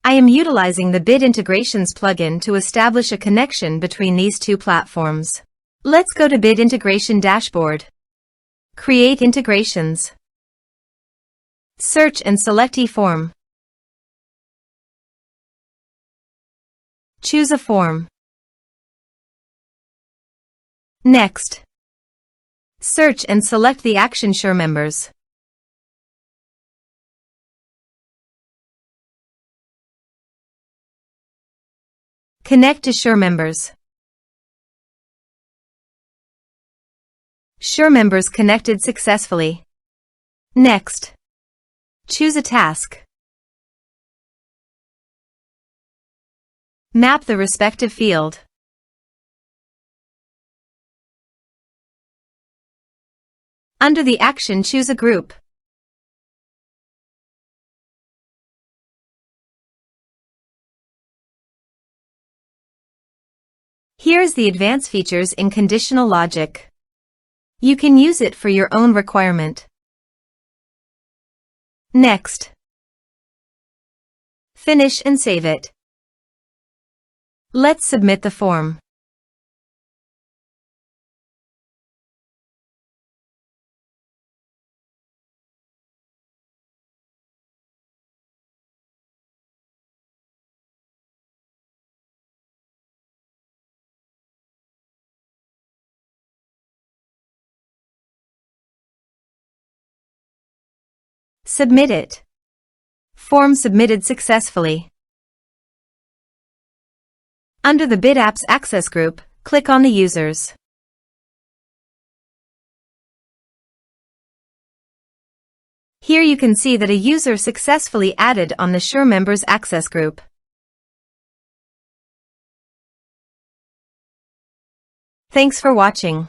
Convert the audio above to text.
I am utilizing the Bid Integrations plugin to establish a connection between these two platforms. Let's go to Bid Integration Dashboard. Create integrations. Search and select eForm. Choose a form. Next, search and select the action SureMembers. Connect to SureMembers. SureMembers connected successfully. Next, choose a task. Map the respective field. Under the action, choose a group. Here's the advanced features in conditional logic. You can use it for your own requirement. Next, finish and save it. Let's submit the form. Submit it. Form submitted successfully. Under the Bid Apps Access group, click on the users. Here you can see that a user successfully added on the SureMembers Access group. Thanks for watching.